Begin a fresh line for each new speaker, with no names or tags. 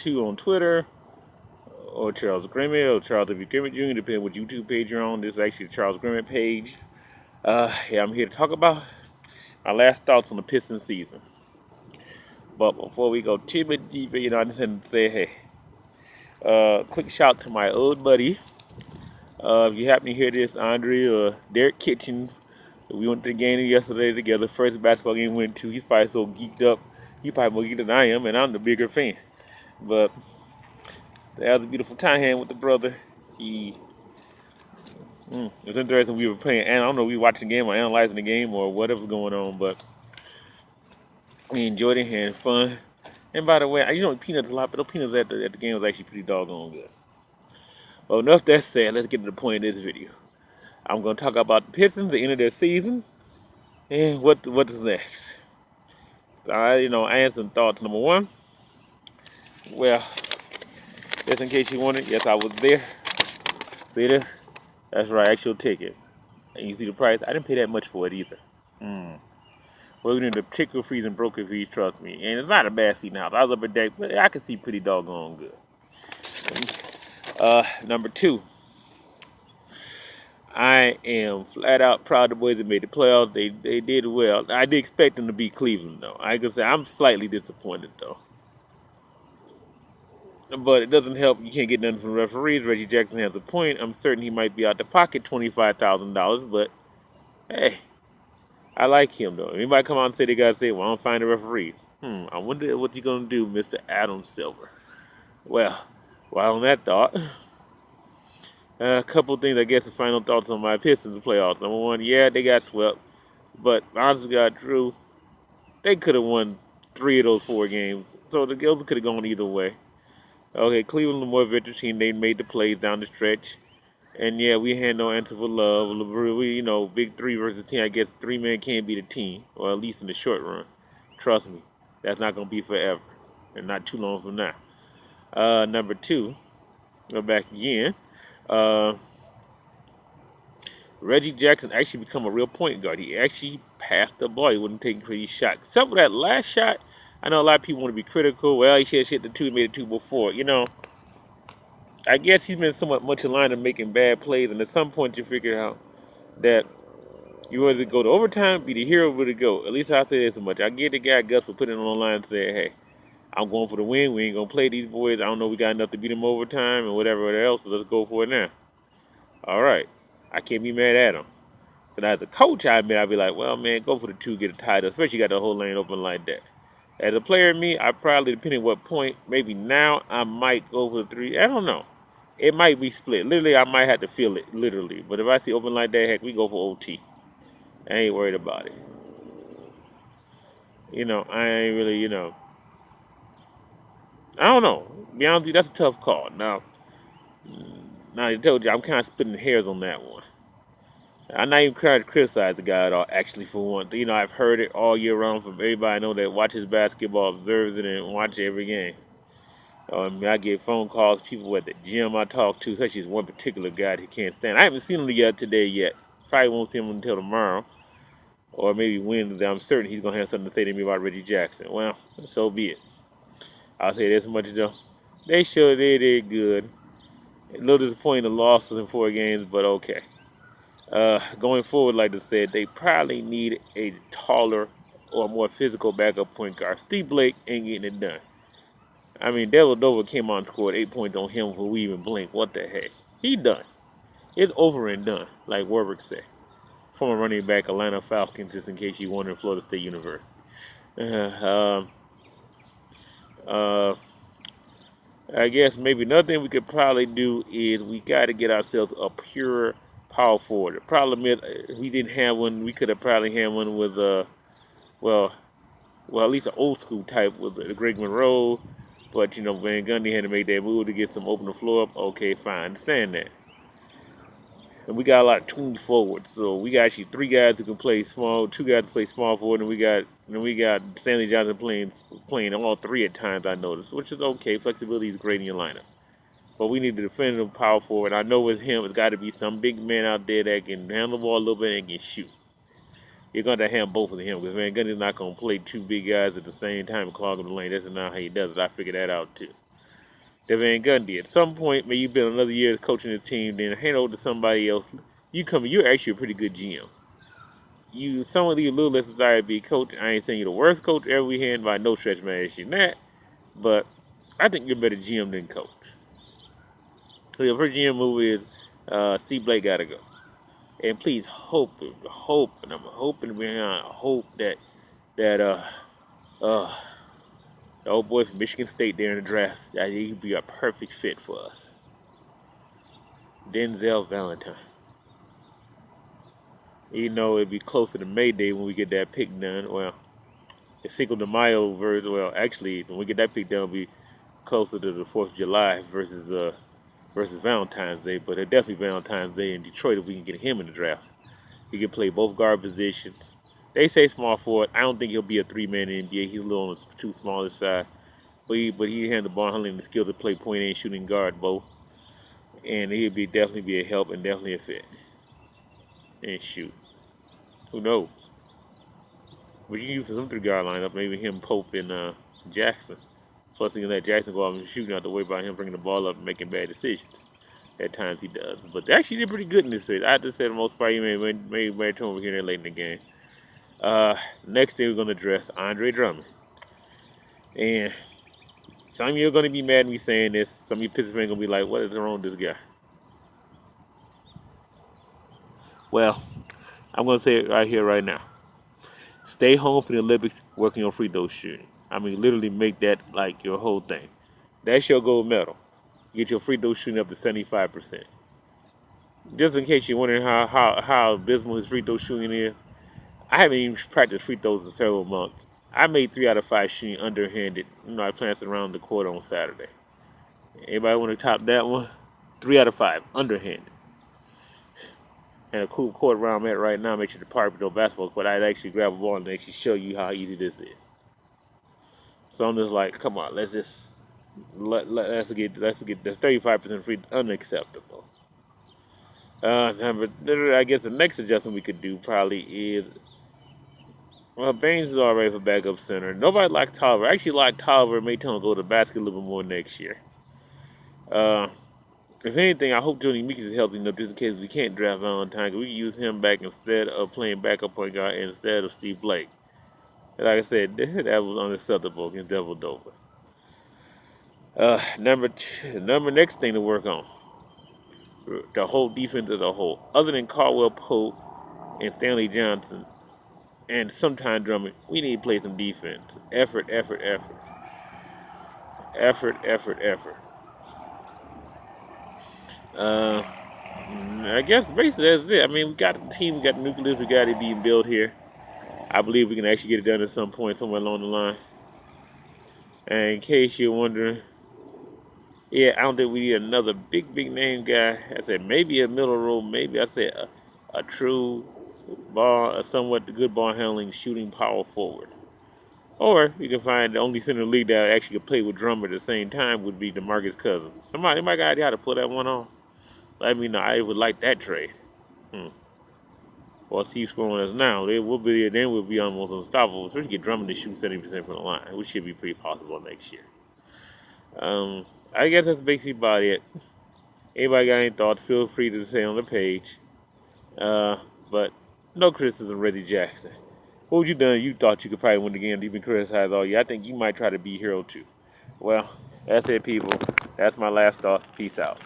Charles2 on Twitter, or Charles Grimmett, or Charles W. Grimmett Jr., depending on what YouTube page you're on. This is actually the Charles Grimmett page. Yeah, I'm here to talk about my last thoughts on the Pistons season. But before we go too much deeper, I just had to say, hey, quick shout to my old buddy. If you happen to hear this, Andre or Derek Kitchen, we went to the game yesterday together. First basketball game we went to. He's probably so geeked up. He's probably more geeked than I am, and I'm the bigger fan. But that was a beautiful time hand with the brother. It was interesting. We were playing, and I don't know, we were watching the game or analyzing the game or whatever's going on, but we enjoyed it, had fun. And by the way, peanuts a lot, but those peanuts at the game was actually pretty doggone good. Well, enough that said, let's get to the point of this video. I'm going to talk about the Pistons, the end of their season, and what is next. I had some thoughts. Number one, well, just in case you wondered, yes, I was there. See this? That's right, actual ticket. And you see the price? I didn't pay that much for it either. Well, we're in the particular freezing broker fees, trust me. And it's not a bad seat in the house. I was up at deck, but I could see pretty doggone good. Number two, I am flat out proud the boys that made the playoffs. They did well. I did expect them to beat Cleveland, though. I can say I'm slightly disappointed, though. But it doesn't help. You can't get nothing from referees. Reggie Jackson has a point. I'm certain he might be out the pocket $25,000, but hey, I like him, though. Anybody come out and say they got to say, well, I don't find the referees. I wonder what you're going to do, Mr. Adam Silver. Well, while on that thought, a couple of things, I guess, the final thoughts on my Pistons playoffs. Number one, yeah, they got swept. But honestly, God, Drew, they could have won 3 of those 4 games. So the girls could have gone either way. Okay, Cleveland, the more veteran team, they made the plays down the stretch. And yeah, we had no answer for love. We, big 3 versus 10. I guess 3 men can't beat a team, or at least in the short run. Trust me, that's not going to be forever, and not too long from now. Number 2, go back again. Reggie Jackson actually become a real point guard. He actually passed the ball. He wasn't taking crazy shots. Except for that last shot, I know a lot of people want to be critical. Well, he should have hit the 2, made it 2 before. I guess he's been somewhat much aligned to making bad plays, and at some point you figure out that you either go to overtime, be the hero, or the go. At least I say this much. I get the guy Gus for putting it on the line and saying, hey, I'm going for the win. We ain't going to play these boys. I don't know we got enough to beat them overtime and whatever else, so let's go for it now. All right. I can't be mad at him. But as a coach, I'd be like, well, man, go for the 2, get it tied up, especially you got the whole lane open like that. As a player, I probably, depending on what point, maybe now I might go for the 3. I don't know. It might be split. Literally, I might have to feel it, literally. But if I see open like that, heck, we go for OT. I ain't worried about it. I ain't really, I don't know. To be honest with you, that's a tough call. Now, I told you, I'm kind of splitting hairs on that one. I'm not even trying to criticize the guy at all, actually, for one. I've heard it all year round from everybody I know that watches basketball, observes it, and watches every game. I get phone calls, people at the gym I talk to, especially one particular guy that he can't stand. I haven't seen him today yet. Probably won't see him until tomorrow, or maybe Wednesday. I'm certain he's going to have something to say to me about Reggie Jackson. Well, so be it. I'll say this much, though. They did good. A little disappointing, the losses in 4 games, but okay. Going forward, like I said, they probably need a taller or more physical backup point guard. Steve Blake ain't getting it done. I mean, Dellavedova came on and scored 8 points on him before we even blinked. What the heck? He done. It's over and done, like Warwick said. Former running back, Atlanta Falcons, just in case you wonder, Florida State University. I guess maybe another thing we could probably do is we got to get ourselves a pure power forward. The problem is we didn't have one. We could have probably had one with well, at least an old school type with Greg Monroe. But Van Gundy had to make that move to get some open the floor up. Okay, fine, understand that. And we got a lot of tuned forwards, so we got actually 3 guys who can play small, 2 guys to play small forward, and we got Stanley Johnson playing all 3 at times. I noticed, which is okay. Flexibility is great in your lineup. But we need to defend him power forward. I know with him, it's got to be some big man out there that can handle the ball a little bit and can shoot. You're going to have both of them because Van Gundy's not going to play 2 big guys at the same time and clog up the lane. That's not how he does it. I figured that out too. that Van Gundy. At some point, maybe you've been another year coaching the team, then hand over to somebody else. You're actually a pretty good GM. Some of you a little less desire to be a coach. I ain't saying you're the worst coach ever we had by no stretch, man. You're not, but I think you're a better GM than coach. So your first GM move is Steve Blake got to go. And please hope, and I'm hoping behind hope that uh the old boy from Michigan State there in the draft, I think he'd be a perfect fit for us. Denzel Valentine. Even though it'd be closer to May Day when we get that pick done. Well, the Cinco de Mayo version. Well, actually, when we get that pick done, it'll be closer to the 4th of July versus Valentine's Day. But it's definitely Valentine's Day in Detroit if we can get him in the draft. He can play both guard positions. They say small forward. I don't think he'll be a 3-man in the NBA. He's a little on the too small side. But he has the ball handling the skills to play point and shooting guard both. And he'd definitely be a help and definitely a fit. And shoot. Who knows? But you can use some 3-guard lineup. Maybe him, Pope, and Jackson. Plus, he can let Jackson go out and shoot, not to worry about him bringing the ball up and making bad decisions. At times he does. But they actually did pretty good in this series. I have to say, the most part, he made bad turn over here late in the game. Next thing we're going to address Andre Drummond. And some of you are going to be mad at me saying this. Some of you Pistons fans are going to be like, what is wrong with this guy? Well, I'm going to say it right here, right now. Stay home for the Olympics, working on free throw shooting. I mean, literally make that like your whole thing. That's your gold medal. Get your free throw shooting up to 75%. Just in case you're wondering how abysmal his free throw shooting is, I haven't even practiced free throws in several months. I made 3 out of 5 shooting underhanded. I planted around the court on Saturday. Anybody want to top that one? 3 out of 5 underhanded. And a cool court where I'm at right now makes you the part with no basketball, but I'd actually grab a ball and actually show you how easy this is. So I'm just like, come on, let's get the 35% free unacceptable. I guess the next adjustment we could do probably is, well, Baines is already for backup center. Nobody likes Tolliver. I actually like Tolliver. May tell him to go to the basket a little bit more next year. If anything, I hope Jody Meeks is healthy enough just in case we can't draft Valentine. We can use him back instead of playing backup point guard instead of Steve Blake. And like I said, that was unacceptable against Devil Dover. Next thing to work on. The whole defense as a whole. Other than Caldwell Pope and Stanley Johnson and sometime Drummond, we need to play some defense. Effort. I guess basically that's it. I mean, we got the team, we got the nucleus, we got it being built here. I believe we can actually get it done at some point, somewhere along the line. And in case you're wondering, yeah, I don't think we need another big name guy. I said maybe a middle row, maybe I said a true a somewhat good ball handling, shooting power forward. Or you can find the only center in the league that actually could play with Drummond at the same time would be DeMarcus Cousins. Anybody got an idea how to pull that one off? Let me know. I would like that trade. While he's scoring us now, we'll be almost unstoppable. Especially get Drummond to shoot 70% from the line, which should be pretty possible next year. I guess that's basically about it. Anybody got any thoughts? Feel free to say on the page. But no criticism, Reggie Jackson. What would you done? You thought you could probably win the game. You've been criticized all year. I think you might try to be a hero too. Well, that's it, people. That's my last thought. Peace out.